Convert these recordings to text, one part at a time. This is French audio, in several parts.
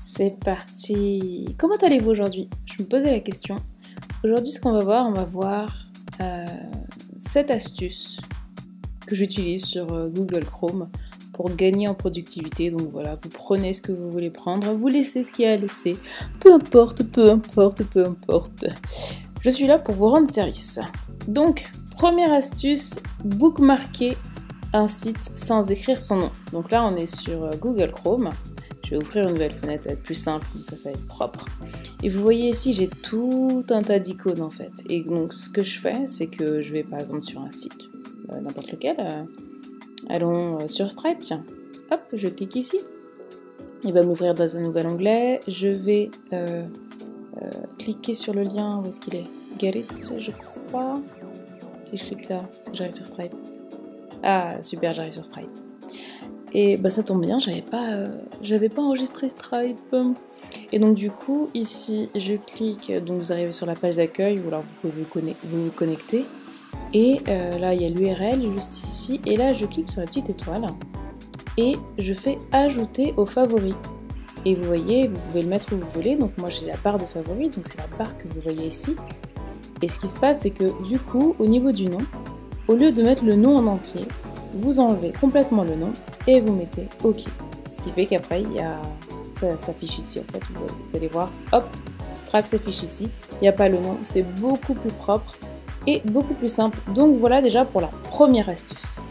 C'est parti. Comment allez-vous aujourd'hui? Je me posais la question. Aujourd'hui, ce qu'on va voir, on va voir 7 astuces que j'utilise sur Google Chrome pour gagner en productivité. Donc voilà, vous prenez ce que vous voulez prendre, vous laissez ce qu'il y a à laisser. Peu importe, peu importe, peu importe. Je suis là pour vous rendre service. Donc, première astuce, bookmarker un site sans écrire son nom. Donc là, on est sur Google Chrome. Je vais ouvrir une nouvelle fenêtre, ça va être plus simple, comme ça va être propre. Et vous voyez ici, j'ai tout un tas d'icônes en fait. Et donc ce que je fais, c'est que je vais par exemple sur un site, n'importe lequel. Allons sur Stripe, tiens. Hop, je clique ici. Il va m'ouvrir dans un nouvel onglet. Je vais cliquer sur le lien, où est-ce qu'il est? Get it, je crois. Si je clique là, est-ce que j'arrive sur Stripe? Ah, super, j'arrive sur Stripe. Et bah ça tombe bien, j'avais pas enregistré Stripe. Et donc du coup, ici, je clique, donc vous arrivez sur la page d'accueil, ou alors vous pouvez vous connecter. Et là, il y a l'URL juste ici, et là, je clique sur la petite étoile, et je fais ajouter aux favoris. Et vous voyez, vous pouvez le mettre où vous voulez, donc moi j'ai la barre de favoris, donc c'est la barre que vous voyez ici. Et ce qui se passe, c'est que du coup, au niveau du nom, au lieu de mettre le nom en entier, vous enlevez complètement le nom et vous mettez OK. Ce qui fait qu'après, ça s'affiche ici en fait. Vous allez voir, hop, Stripe s'affiche ici. Il n'y a pas le nom, c'est beaucoup plus propre et beaucoup plus simple. Donc voilà déjà pour la première astuce.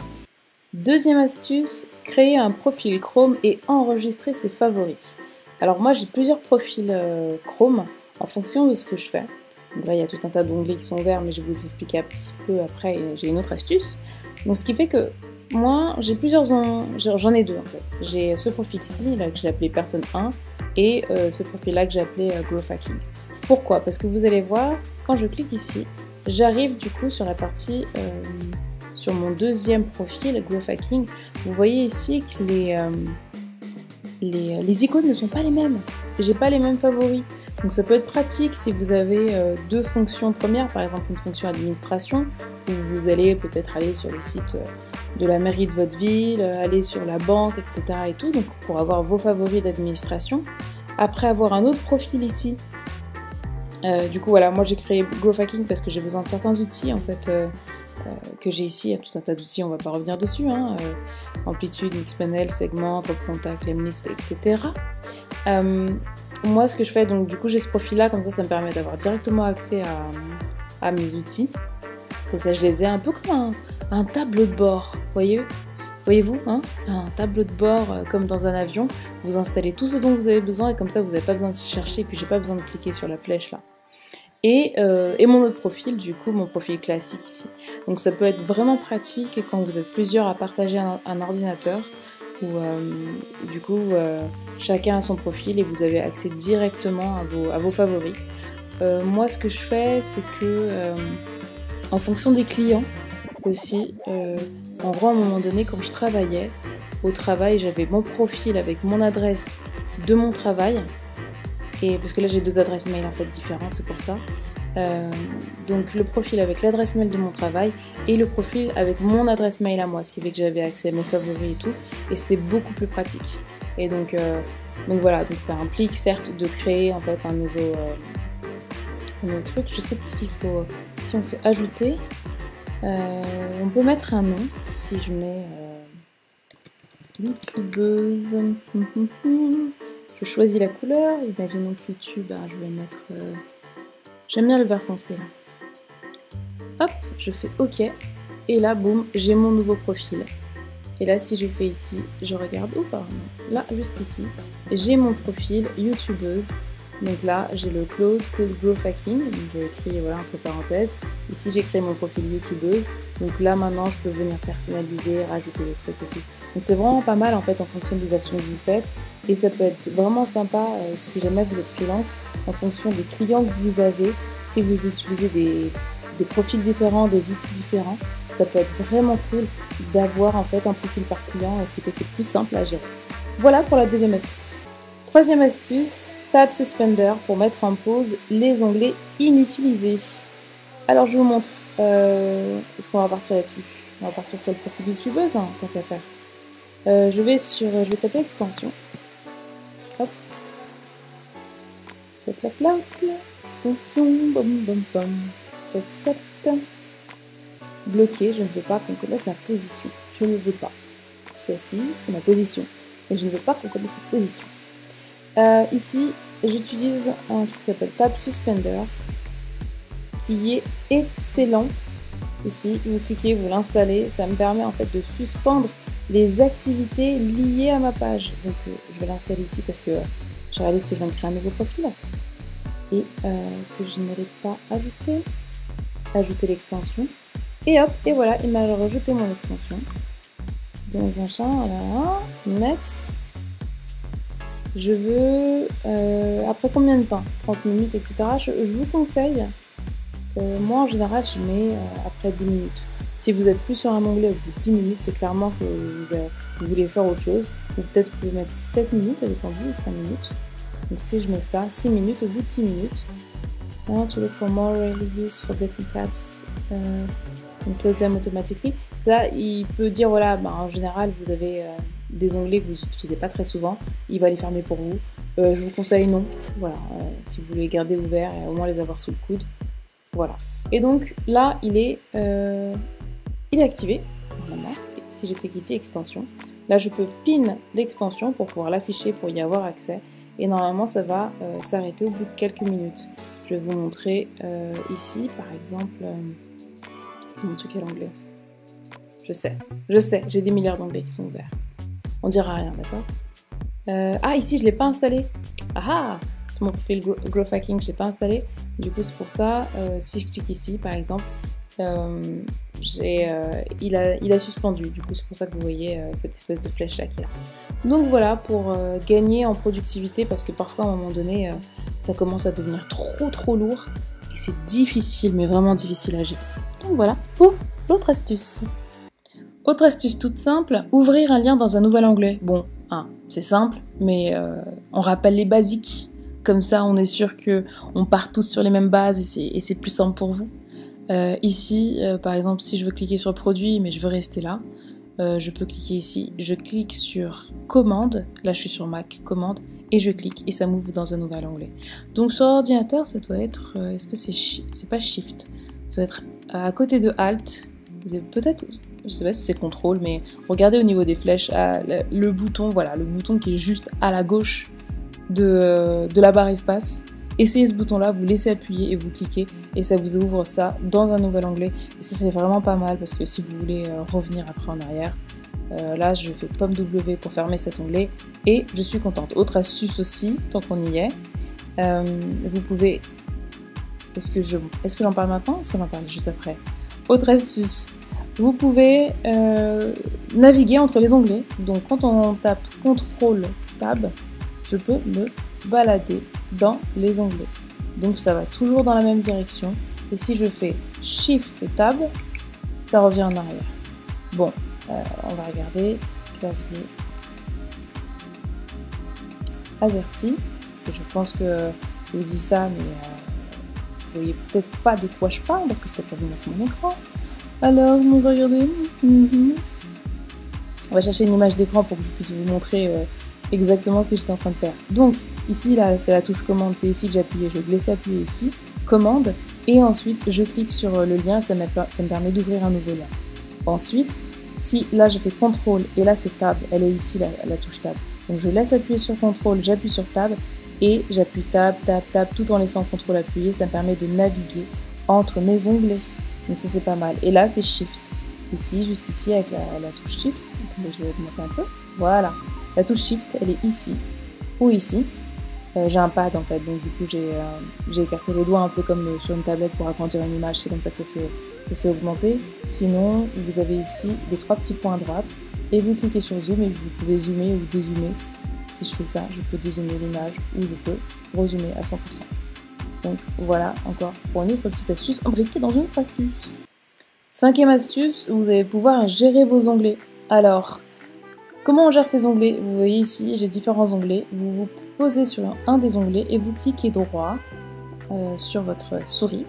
Deuxième astuce, créer un profil Chrome et enregistrer ses favoris. Alors moi j'ai plusieurs profils Chrome en fonction de ce que je fais. Donc là il y a tout un tas d'onglets qui sont ouverts, mais je vais vous expliquer un petit peu après, j'ai une autre astuce. Donc ce qui fait que moi j'ai j'en ai deux en fait. J'ai ce profil-ci, là que j'ai appelé personne 1, et ce profil-là que j'ai appelé Growth Hacking. Pourquoi? Parce que vous allez voir, quand je clique ici, j'arrive du coup sur la partie, sur mon deuxième profil, Growth Hacking. Vous voyez ici que les icônes ne sont pas les mêmes. J'ai pas les mêmes favoris. Donc ça peut être pratique si vous avez deux fonctions premières, par exemple une fonction administration, où vous allez peut-être aller sur le site de la mairie de votre ville, aller sur la banque, etc. et tout, donc pour avoir vos favoris d'administration. Après avoir un autre profil ici, du coup voilà, moi j'ai créé Growth Hacking parce que j'ai besoin de certains outils en fait que j'ai ici, il y a tout un tas d'outils, on va pas revenir dessus, hein, amplitude, mixpanel, segment, top contact, lemlist, etc. Moi, ce que je fais, donc du coup, j'ai ce profil-là, comme ça me permet d'avoir directement accès à mes outils. Comme ça, je les ai un peu comme un tableau de bord, voyez-vous, hein, un tableau de bord comme dans un avion. Vous installez tout ce dont vous avez besoin et comme ça, vous n'avez pas besoin de chercher et puis j'ai pas besoin de cliquer sur la flèche là. Et mon autre profil, du coup, mon profil classique ici. Donc ça peut être vraiment pratique quand vous êtes plusieurs à partager un ordinateur, où du coup chacun a son profil et vous avez accès directement à vos favoris. Moi ce que je fais, c'est que en fonction des clients aussi, en gros à un moment donné quand je travaillais au travail, j'avais mon profil avec mon adresse de mon travail, et parce que là j'ai deux adresses mail en fait différentes, c'est pour ça. Donc le profil avec l'adresse mail de mon travail et le profil avec mon adresse mail à moi, ce qui fait que j'avais accès à mes favoris et tout, et c'était beaucoup plus pratique. Et donc voilà, donc ça implique certes de créer en fait un nouveau truc. Je sais plus si on fait ajouter, on peut mettre un nom. Si je mets youtubeuse, je choisis la couleur, imaginons que YouTube, je vais mettre j'aime bien le vert foncé là. Hop, je fais OK. Et là, boum, j'ai mon nouveau profil. Et là, si je fais ici, je regarde, pardon, là, juste ici, j'ai mon profil youtubeuse. Donc là, j'ai le Cloud Growth Hacking. Donc j'ai écrit, voilà, entre parenthèses. Ici, j'ai créé mon profil youtubeuse. Donc là, maintenant, je peux venir personnaliser, rajouter des trucs et tout. Donc c'est vraiment pas mal, en fait, en fonction des actions que vous faites. Et ça peut être vraiment sympa si jamais vous êtes freelance, en fonction des clients que vous avez, si vous utilisez des profils différents, des outils différents, ça peut être vraiment cool d'avoir en fait un profil par client, ce qui fait que c'est plus simple à gérer. Voilà pour la deuxième astuce. Troisième astuce, Tab Suspender pour mettre en pause les onglets inutilisés. Alors je vous montre, est-ce qu'on va partir là-dessus? On va partir sur le profil youtubeuse, hein, tant qu'à faire. Je vais taper extension. Hop. Extension, bam bam bam. J'accepte. Bloqué, je ne veux pas qu'on connaisse ma position. Je ne veux pas. Celle-ci, c'est ma position. Et je ne veux pas qu'on connaisse ma position. Ici, j'utilise un truc qui s'appelle Tab Suspender, qui est excellent. Ici, vous cliquez, vous l'installez. Ça me permet en fait de suspendre les activités liées à ma page. Donc, je vais l'installer ici parce que je réalise que je viens de créer un nouveau profil et que je n'allais pas ajouter l'extension. Et hop, et voilà, il m'a rajouté mon extension. Donc machin, voilà, next. Je veux, après combien de temps? 30 minutes, etc. Je vous conseille, moi en général je mets après 10 minutes. Si vous êtes plus sur un onglet au bout de 10 minutes, c'est clairement que vous voulez faire autre chose. Ou peut-être vous pouvez mettre 7 minutes, ça dépend de vous, ou 5 minutes. Donc si je mets ça, 6 minutes, au bout de 6 minutes. To look for more rarely used forgotten tabs. Close them automatically. Là, il peut dire, voilà, en général, vous avez des onglets que vous n'utilisez pas très souvent. Il va les fermer pour vous. Je vous conseille non. Voilà, si vous voulez les garder ouverts et au moins les avoir sous le coude. Voilà. Et donc, là, il est activé, normalement. Et si je clique ici, extension. Là, je peux pin l'extension pour pouvoir l'afficher, pour y avoir accès. Et normalement, ça va s'arrêter au bout de quelques minutes. Je vais vous montrer ici, par exemple... mon truc à l'onglet. Je sais, j'ai des milliards d'onglets qui sont ouverts. On dira rien, d'accord? Ici, je ne l'ai pas installé. Sur mon profil Growth Hacking, je ne l'ai pas installé. Du coup, c'est pour ça, si je clique ici, par exemple, il a suspendu. Du coup, c'est pour ça que vous voyez cette espèce de flèche là qui est là. Donc voilà, pour gagner en productivité, parce que parfois, à un moment donné, ça commence à devenir trop lourd. Et c'est difficile, mais vraiment difficile à gérer. Donc voilà pour l'autre astuce. Autre astuce toute simple, ouvrir un lien dans un nouvel onglet. Bon, c'est simple, mais on rappelle les basiques. Comme ça, on est sûr qu'on part tous sur les mêmes bases et c'est plus simple pour vous. Ici, par exemple, si je veux cliquer sur produit, mais je veux rester là, je peux cliquer ici. Je clique sur commande. Là, je suis sur Mac, commande. Et je clique et ça m'ouvre dans un nouvel onglet. Donc sur ordinateur, ça doit être... est-ce que c'est pas Shift? Ça doit être à côté de Alt. Peut-être... Je sais pas si c'est contrôle, mais regardez au niveau des flèches, le bouton, voilà, le bouton qui est juste à la gauche de la barre espace. Essayez ce bouton-là, vous laissez appuyer et vous cliquez et ça vous ouvre ça dans un nouvel onglet. Et ça, c'est vraiment pas mal parce que si vous voulez revenir après en arrière, là, je fais pomme W pour fermer cet onglet et je suis contente. Autre astuce aussi, tant qu'on y est, vous pouvez... Est-ce que j'en parle maintenant ou est-ce qu'on en parle juste après? Autre astuce, vous pouvez naviguer entre les onglets. Donc quand on tape CTRL Tab, je peux me balader dans les onglets. Donc ça va toujours dans la même direction. Et si je fais Shift Tab, ça revient en arrière. Bon, on va regarder clavier AZERTY, parce que je pense que je vous dis ça, mais vous voyez peut-être pas de quoi je parle, parce que je peux pas vous mettre sur mon écran. Alors, on va regarder. On va chercher une image d'écran pour que je puisse vous montrer exactement ce que j'étais en train de faire. Donc, ici, là, c'est la touche commande, c'est ici que j'appuie, je vais laisser appuyer ici, commande, et ensuite, je clique sur le lien, ça me permet d'ouvrir un nouveau lien. Ensuite, si là, je fais CTRL, et là, c'est Tab, elle est ici, la touche Tab. Donc, je laisse appuyer sur CTRL, j'appuie sur Tab, et j'appuie Tab, Tab, Tab, tout en laissant CTRL appuyer, ça me permet de naviguer entre mes onglets. Donc ça, c'est pas mal. Et là, c'est Shift. Ici, juste ici, avec la touche Shift. Attendez, je vais augmenter un peu. Voilà. La touche Shift, elle est ici ou ici. J'ai un pad, en fait. Donc, du coup, j'ai écarté les doigts un peu comme sur une tablette pour agrandir une image. C'est comme ça que ça s'est augmenté. Sinon, vous avez ici les 3 petits points à droite. Et vous cliquez sur Zoom et vous pouvez zoomer ou dézoomer. Si je fais ça, je peux dézoomer l'image ou je peux rezoomer à 100%. Donc voilà, encore pour une autre petite astuce imbriquée dans une autre astuce. 5e astuce, vous allez pouvoir gérer vos onglets. Alors, comment on gère ces onglets? Vous voyez ici, j'ai différents onglets. Vous vous posez sur un des onglets et vous cliquez droit sur votre souris.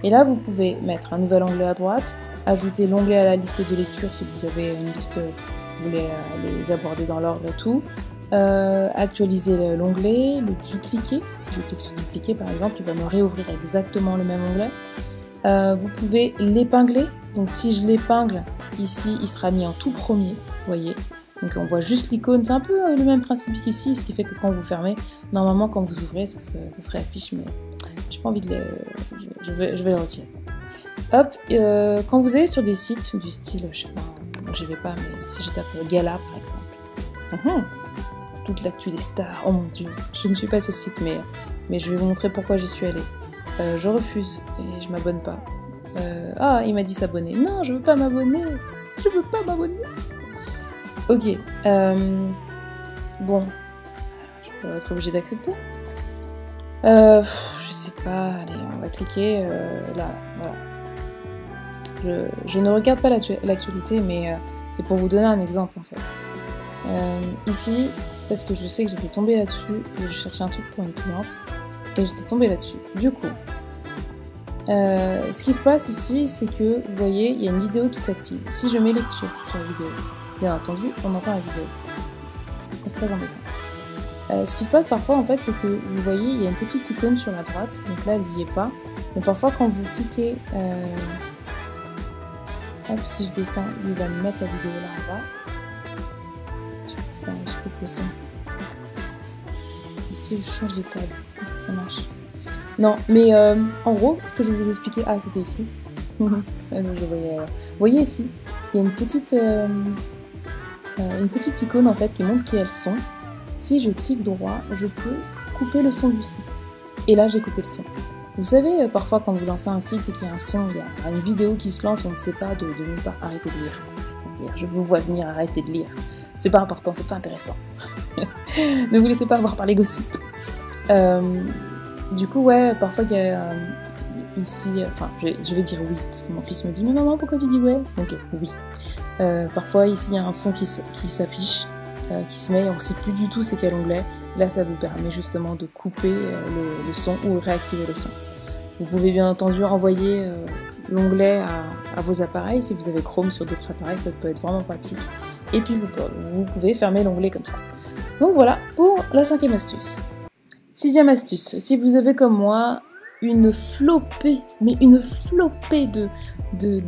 Et là, vous pouvez mettre un nouvel onglet à droite, ajouter l'onglet à la liste de lecture si vous avez une liste, vous voulez les aborder dans l'ordre et tout. actualiser l'onglet, le dupliquer. Si je clique sur dupliquer par exemple, il va me réouvrir exactement le même onglet. Vous pouvez l'épingler, donc si je l'épingle ici, il sera mis en tout premier, vous voyez. Donc on voit juste l'icône, c'est un peu le même principe qu'ici, ce qui fait que quand vous fermez, normalement quand vous ouvrez, ça serait affiche, mais j'ai pas envie de je vais le retirer. Hop, quand vous allez sur des sites du style, je sais pas, j'y vais pas, mais si je tape Gala par exemple, toute l'actu des stars, oh mon dieu, je ne suis pas ce site, mais je vais vous montrer pourquoi j'y suis allée. Je refuse et je m'abonne pas. Ah, il m'a dit s'abonner. Non, je veux pas m'abonner. Je veux pas m'abonner. Ok. Bon. Je vais être obligée d'accepter. Je sais pas. Allez, on va cliquer là. Voilà. Je ne regarde pas l'actualité, mais c'est pour vous donner un exemple en fait. Ici, parce que je sais que j'étais tombée là-dessus, je cherchais un truc pour une cliente, et j'étais tombée là-dessus. Du coup, ce qui se passe ici, c'est que, vous voyez, il y a une vidéo qui s'active. Si je mets lecture sur la vidéo, bien entendu, on entend la vidéo. C'est très embêtant. Ce qui se passe parfois, en fait, c'est que, vous voyez, il y a une petite icône sur la droite, donc là, elle n'y est pas. Mais parfois, quand vous cliquez... Hop, si je descends, il va me mettre la vidéo là en bas. Je coupe le son. Ici, je change de table. Est-ce que ça marche? Non, mais en gros, ce que je vais vous expliquer... Ah, c'était ici. Vous voyez ici, il y a une petite icône en fait qui montre qui est le son. Si je clique droit, je peux couper le son du site. Et là, j'ai coupé le son. Vous savez, parfois quand vous lancez un site et qu'il y a un son, il y a une vidéo qui se lance, on ne sait pas de nulle part. Arrêtez de lire. Je vous vois venir, arrêtez de lire. C'est pas important, c'est pas intéressant. Ne vous laissez pas avoir par les gossips. Du coup, ouais, parfois il y a ici, enfin, je vais dire oui, parce que mon fils me dit, mais maman, pourquoi tu dis ouais? Donc, oui. Parfois, ici, il y a un son qui s'affiche, qui se met, on ne sait plus du tout c'est quel onglet. Là, ça vous permet justement de couper le son ou réactiver le son. Vous pouvez bien entendu envoyer l'onglet à vos appareils. Si vous avez Chrome sur d'autres appareils, ça peut être vraiment pratique. Et puis, vous pouvez fermer l'onglet comme ça. Donc voilà pour la 5e astuce. 6e astuce, si vous avez comme moi une flopée, mais une flopée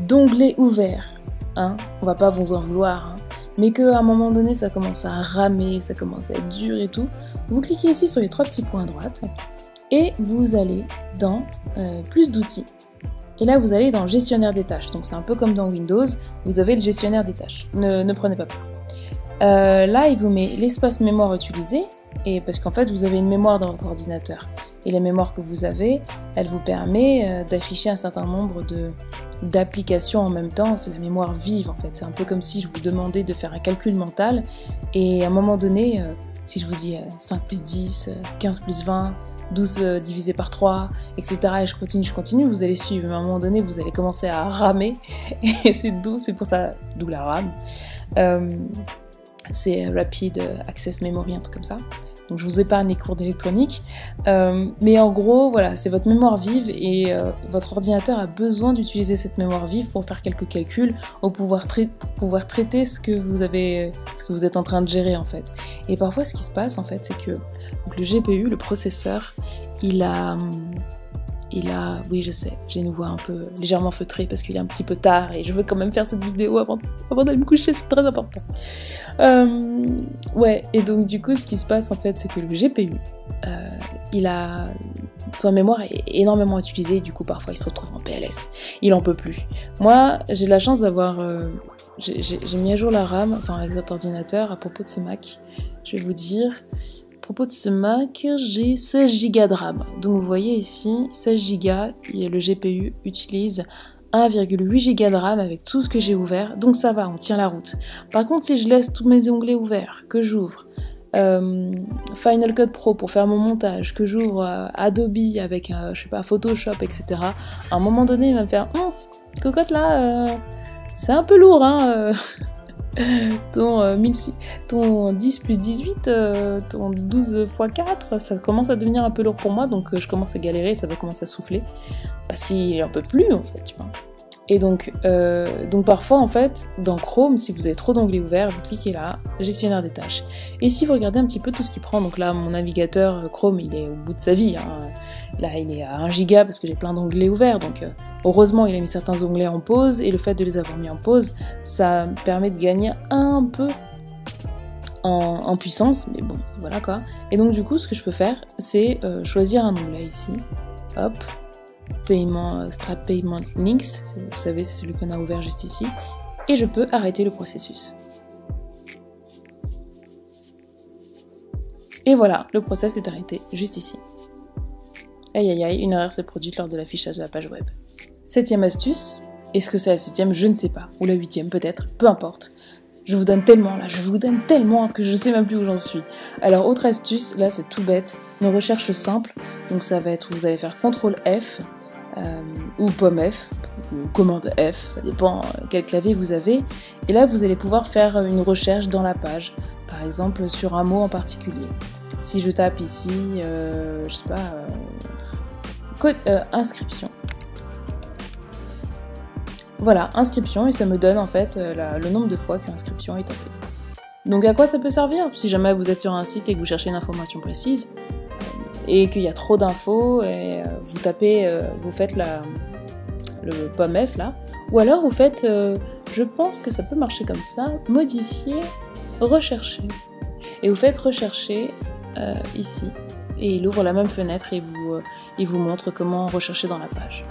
d'onglets ouverts, hein, on va pas vous en vouloir, hein, mais qu'à un moment donné ça commence à ramer, ça commence à être dur et tout, vous cliquez ici sur les 3 petits points à droite et vous allez dans plus d'outils. Et là vous allez dans le gestionnaire des tâches, donc c'est un peu comme dans Windows, vous avez le gestionnaire des tâches, ne prenez pas peur. Là il vous met l'espace mémoire utilisé, et parce qu'en fait vous avez une mémoire dans votre ordinateur et la mémoire que vous avez, elle vous permet d'afficher un certain nombre d'applications en même temps. C'est la mémoire vive en fait, c'est un peu comme si je vous demandais de faire un calcul mental et à un moment donné, si je vous dis 5 plus 10, 15 plus 20, 12 divisé par 3, etc. et je continue, vous allez suivre, mais à un moment donné vous allez commencer à ramer et c'est pour ça, d'où la rame. C'est Rapid Access Memory, un truc comme ça. Donc je vous épargne les cours d'électronique. Mais en gros, voilà, c'est votre mémoire vive et votre ordinateur a besoin d'utiliser cette mémoire vive pour faire quelques calculs, pour pouvoir traiter ce que vous êtes en train de gérer en fait. Et parfois ce qui se passe en fait, c'est que donc, le GPU, le processeur, il a, oui je sais, j'ai une voix un peu légèrement feutrée parce qu'il est un petit peu tard et je veux quand même faire cette vidéo avant d'aller me coucher, c'est très important. Ouais, et donc du coup ce qui se passe en fait c'est que le GPU, sa mémoire est énormément utilisée et du coup parfois il se retrouve en PLS, il en peut plus. Moi j'ai la chance d'avoir, j'ai mis à jour la RAM, enfin avec cet ordinateur à propos de ce Mac, je vais vous dire... À propos de ce Mac, j'ai 16 Go de RAM. Donc vous voyez ici, 16 Go, et le GPU utilise 1,8 Go de RAM avec tout ce que j'ai ouvert. Donc ça va, on tient la route. Par contre, si je laisse tous mes onglets ouverts, que j'ouvre Final Cut Pro pour faire mon montage, que j'ouvre Adobe avec, je sais pas, Photoshop, etc. À un moment donné, il va me faire cocotte là, c'est un peu lourd, hein ton 10 plus 18, ton 12 x 4, ça commence à devenir un peu lourd pour moi, donc je commence à galérer, ça va commencer à souffler, parce qu'il en peut plus en fait, tu vois. Et donc parfois en fait, dans Chrome, si vous avez trop d'onglets ouverts, vous cliquez là, gestionnaire des tâches. Et si vous regardez un petit peu tout ce qu'il prend, donc là mon navigateur Chrome il est au bout de sa vie, hein. Là il est à 1 giga parce que j'ai plein d'onglets ouverts, donc heureusement il a mis certains onglets en pause, et le fait de les avoir mis en pause, ça me permet de gagner un peu en puissance, mais bon, voilà quoi. Et donc du coup, ce que je peux faire, c'est choisir un onglet ici, hop, paiement, Stripe Payment Links, vous savez, c'est celui qu'on a ouvert juste ici, et je peux arrêter le processus. Et voilà, le process est arrêté, juste ici. Aïe aïe aïe, une erreur s'est produite lors de l'affichage de la page web. 7e astuce, est-ce que c'est la 7e? Je ne sais pas, ou la 8e peut-être, peu importe. Je vous donne tellement que je sais même plus où j'en suis. Alors autre astuce, là c'est tout bête, une recherche simple, donc ça va être, vous allez faire CTRL F, ou pomme F, ou commande F, ça dépend quel clavier vous avez, et là vous allez pouvoir faire une recherche dans la page, par exemple sur un mot en particulier. Si je tape ici, je sais pas, inscription. Voilà, inscription, et ça me donne en fait le nombre de fois que l'inscription est tapée. Donc à quoi ça peut servir? Si jamais vous êtes sur un site et que vous cherchez une information précise, et qu'il y a trop d'infos, et vous tapez, vous faites le pomme F là, ou alors vous faites, je pense que ça peut marcher comme ça, modifier, rechercher. Et vous faites rechercher ici, et il ouvre la même fenêtre et il vous montre comment rechercher dans la page.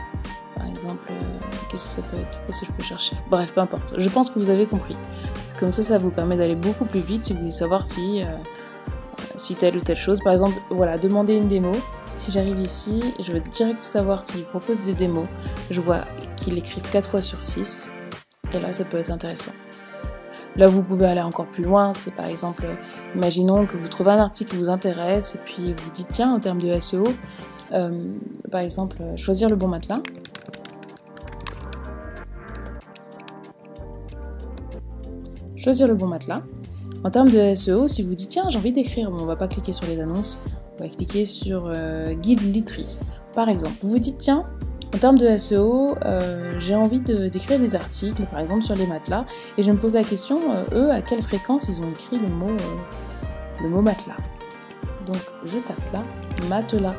Par exemple, qu'est-ce que ça peut être? Qu'est-ce que je peux chercher? Bref, peu importe. Je pense que vous avez compris. Comme ça vous permet d'aller beaucoup plus vite si vous voulez savoir si telle ou telle chose. Par exemple, voilà, demander une démo. Si j'arrive ici, je veux direct savoir s'ils proposent des démos. Je vois qu'ils l'écrivent 4 fois sur 6. Et là, ça peut être intéressant. Là, vous pouvez aller encore plus loin. C'est par exemple, imaginons que vous trouvez un article qui vous intéresse et puis vous dites, tiens, en termes de SEO, par exemple, choisir le bon matelas. Choisir le bon matelas. En termes de SEO, si vous dites tiens j'ai envie d'écrire, bon, on va pas cliquer sur les annonces, on va cliquer sur guide literie. Par exemple, vous vous dites tiens, en termes de SEO, j'ai envie d'écrire des articles, par exemple sur les matelas, et je me pose la question, eux, à quelle fréquence ils ont écrit le mot matelas. Donc je tape là, matelas.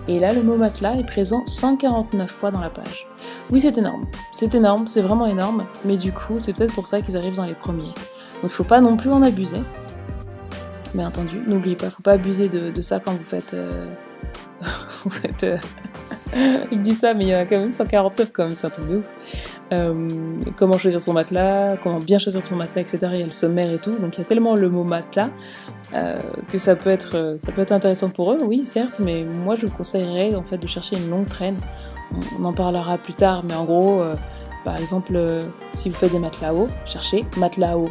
Et là, le mot matelas est présent 149 fois dans la page. Oui, c'est énorme, c'est vraiment énorme, mais du coup, c'est peut-être pour ça qu'ils arrivent dans les premiers. Donc il ne faut pas non plus en abuser. Bien entendu, n'oubliez pas, il ne faut pas abuser de ça quand vous faites... je dis ça, mais il y en a quand même 149 quand même, c'est un truc de ouf. Comment choisir son matelas, comment bien choisir son matelas, etc. Il y a le sommaire et tout, donc il y a tellement le mot matelas que ça peut être intéressant pour eux, oui certes, mais moi je vous conseillerais en fait de chercher une longue traîne. On en parlera plus tard, mais en gros, par exemple, si vous faites des matelas hauts, cherchez matelas haut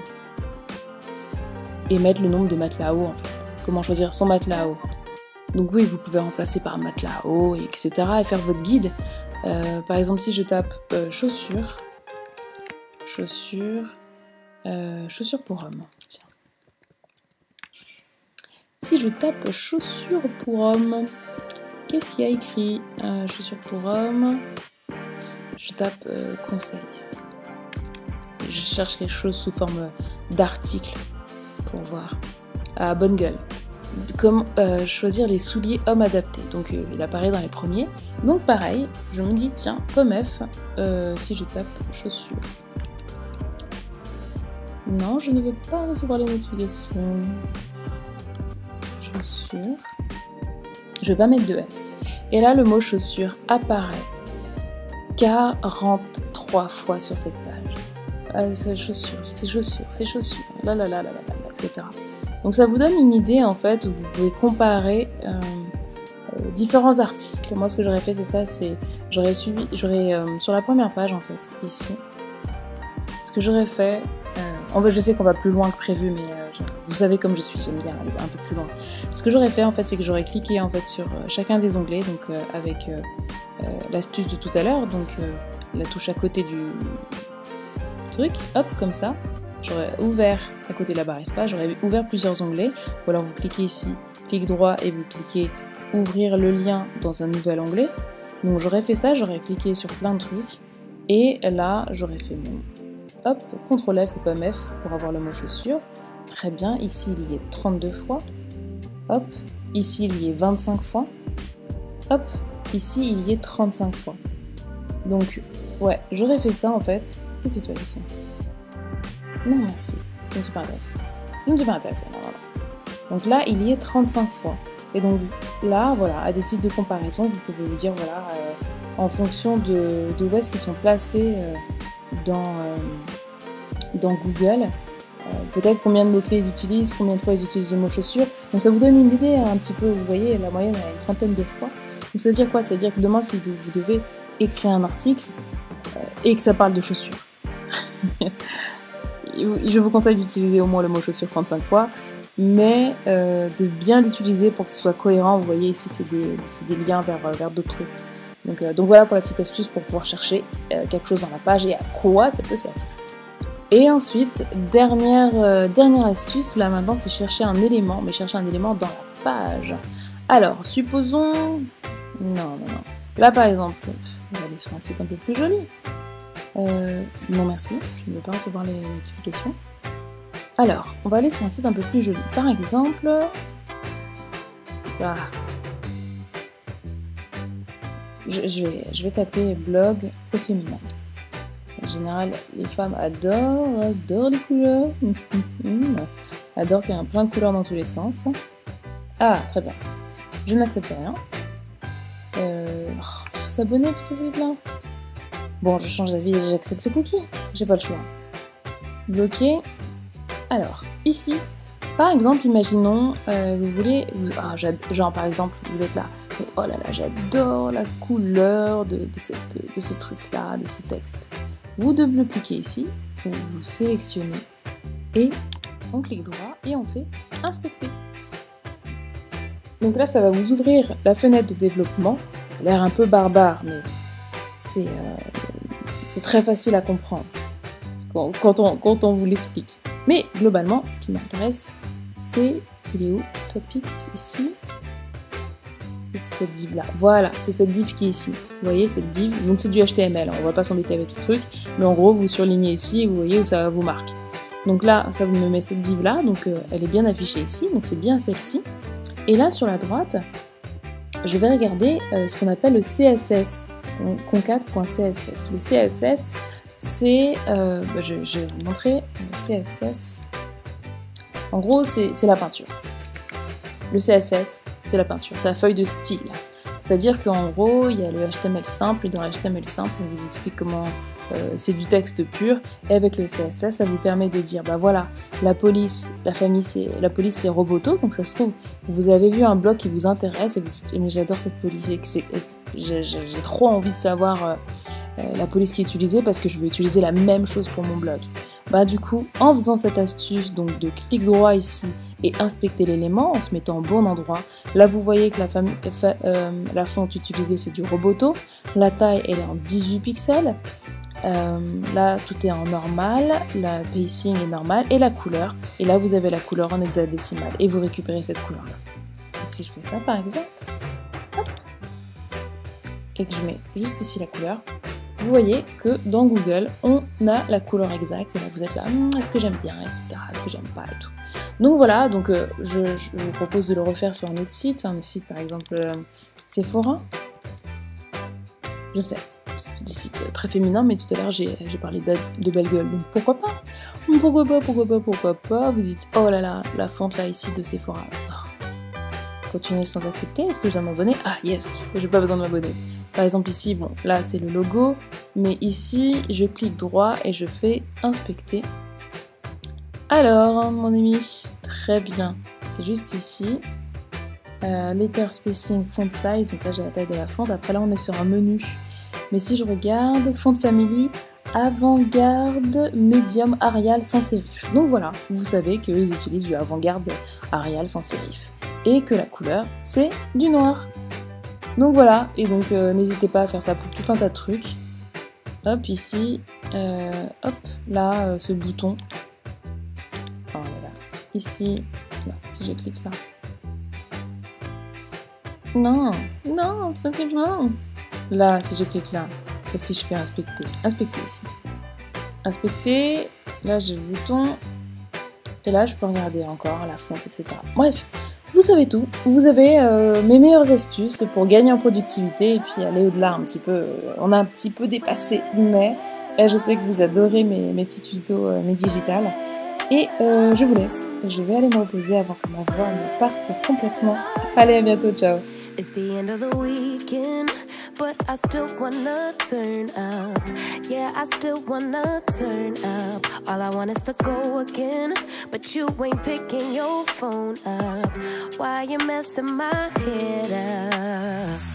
et mettre le nombre de matelas hauts en fait. Comment choisir son matelas haut. Donc oui, vous pouvez remplacer par matelas haut, etc. et faire votre guide. Par exemple, si je tape chaussures pour hommes. Tiens. Si je tape chaussures pour hommes, qu'est-ce qu'il y a écrit? Chaussures pour hommes. Je tape conseil. Je cherche quelque chose sous forme d'article pour voir. Ah, bonne gueule. Comment choisir les souliers hommes adaptés. Donc il apparaît dans les premiers. Donc pareil, je me dis tiens, pomme F, si je tape chaussures. Non, je ne veux pas recevoir les notifications. Chaussures. Je vais pas mettre de S. Et là, le mot chaussures apparaît 43 fois sur cette page. C'est chaussures, là, etc. Donc ça vous donne une idée en fait où vous pouvez comparer différents articles. Moi ce que j'aurais fait c'est ça, j'aurais sur la première page en fait, ici, ce que j'aurais fait, en fait je sais qu'on va plus loin que prévu mais vous savez comme je suis, j'aime bien aller un peu plus loin. Ce que j'aurais fait en fait c'est que j'aurais cliqué en fait sur chacun des onglets, donc avec l'astuce de tout à l'heure, donc la touche à côté du truc, hop comme ça. J'aurais ouvert à côté de la barre espace, j'aurais ouvert plusieurs onglets, ou alors vous cliquez ici, clic droit et vous cliquez ouvrir le lien dans un nouvel onglet. Donc j'aurais fait ça, j'aurais cliqué sur plein de trucs, Et là, j'aurais fait mon hop, CTRL F ou POM F pour avoir le mot chaussure. Très bien, ici il y est 32 fois. Hop, ici il y est 25 fois. Hop, ici il y est 35 fois. Donc, ouais, j'aurais fait ça en fait. Qu'est-ce qui se passe ici? Non, merci. Je ne suis pas intéressée. Je ne suis pas intéressée, là, voilà. Donc là, il y est 35 fois. Et donc là, voilà, à des titres de comparaison, vous pouvez vous dire, voilà, en fonction de où est-ce qu'ils sont placés dans Google, peut-être combien de mots-clés ils utilisent, combien de fois ils utilisent le mot chaussure. Donc ça vous donne une idée un petit peu, vous voyez, la moyenne a une trentaine de fois. Donc ça veut dire quoi? Ça veut dire que demain, si vous devez écrire un article et que ça parle de chaussures, je vous conseille d'utiliser au moins le mot chaussure 35 fois, mais de bien l'utiliser pour que ce soit cohérent. Vous voyez ici, c'est des liens vers d'autres trucs. Donc voilà pour la petite astuce pour pouvoir chercher quelque chose dans la page et à quoi ça peut servir. Et ensuite, dernière astuce, là maintenant, c'est chercher un élément, mais chercher un élément dans la page. Alors, supposons... Non. Là, par exemple, on va aller sur un site un peu plus joli. Non, merci, je ne veux pas recevoir les notifications. Alors, on va aller sur un site un peu plus joli. Par exemple... Ah. Je vais taper blog au féminin. En général, les femmes adorent les couleurs. Adorent qu'il y ait plein de couleurs dans tous les sens. Ah, très bien. Je n'accepte rien. Il faut s'abonner pour ce site-là. Bon, je change d'avis et j'accepte les cookies. J'ai pas le choix. Bloquer. Alors, ici, par exemple, imaginons, vous voulez... genre, par exemple, vous êtes là. Oh là là, j'adore la couleur de ce truc-là, de ce texte. Vous double-cliquez ici, vous sélectionnez et on clique droit et on fait inspecter. Donc là, ça va vous ouvrir la fenêtre de développement. Ça a l'air un peu barbare, mais c'est très facile à comprendre quand on vous l'explique. Mais globalement, ce qui m'intéresse, c'est... Il est où? Topics, ici. C'est cette div là, voilà, c'est cette div qui est ici, vous voyez cette div, donc c'est du HTML, on va pas s'embêter avec le truc, mais en gros vous surlignez ici et vous voyez où ça vous marque. Donc là, ça me met cette div là, donc elle est bien affichée ici, donc c'est bien celle-ci. Et là sur la droite, je vais regarder ce qu'on appelle le CSS, concat.css. Le CSS, c'est, je vais vous montrer, le CSS, en gros c'est la peinture. Le CSS, c'est la peinture, c'est la feuille de style. C'est-à-dire qu'en gros, il y a le HTML simple, et dans l'HTML simple, on vous explique comment c'est du texte pur, et avec le CSS, ça vous permet de dire, bah voilà, la police, c'est Roboto, donc ça se trouve, vous avez vu un blog qui vous intéresse, et vous dites, mais j'adore cette police, j'ai trop envie de savoir la police qui est utilisée, parce que je veux utiliser la même chose pour mon blog. Bah du coup, en faisant cette astuce, donc de clic droit ici, et inspecter l'élément en se mettant au bon endroit. Là, vous voyez que la fonte utilisée, c'est du Roboto. La taille, elle est en 18 pixels. Là, tout est en normal. La pacing est normal. Et la couleur. Et là, vous avez la couleur en hexadécimal. Et vous récupérez cette couleur-là. Donc, si je fais ça, par exemple, hop, et que je mets juste ici la couleur, vous voyez que dans Google, on a la couleur exacte. Et là, vous êtes là, est-ce que j'aime bien, etc. Est-ce que j'aime pas et tout. Donc voilà, donc je vous propose de le refaire sur un autre site, un site par exemple Sephora. Je sais, ça fait des sites très féminins, mais tout à l'heure j'ai parlé de belle gueule, donc pourquoi pas? Pourquoi pas? Vous dites, oh là là, la fonte là ici de Sephora. Oh. Continuer sans accepter, est-ce que je dois m'abonner? Ah yes, j'ai pas besoin de m'abonner. Par exemple ici, bon, là c'est le logo, mais ici je clique droit et je fais inspecter. Alors, mon ami, très bien, c'est juste ici, letter spacing, font size, donc là j'ai la taille de la fonte, après là on est sur un menu, mais si je regarde, font family, avant-garde, médium, Arial, sans sérif. Donc voilà, vous savez qu'ils utilisent du avant-garde Arial sans sérif, et que la couleur c'est du noir. Donc voilà, et donc n'hésitez pas à faire ça pour tout un tas de trucs. Hop, ici, hop, là, ce bouton. Ici, là, si je clique là. Non, non, là, si je clique là, Et si je fais inspecter, inspecter ici. Inspecter, là j'ai le bouton. Et là je peux regarder encore la fonte, etc. Bref, vous savez tout. Vous avez mes meilleures astuces pour gagner en productivité et puis aller au-delà un petit peu. On a un petit peu dépassé, mais je sais que vous adorez mes petits tutos, mes digitales. Et je vous laisse. Je vais aller me reposer avant que ma voix me parte complètement. Allez, à bientôt, ciao. It's the end of the weekend, but I still wanna turn up. Yeah, I still wanna turn up. All I want is to go again, but you ain't picking your phone up. Why you messing my head up?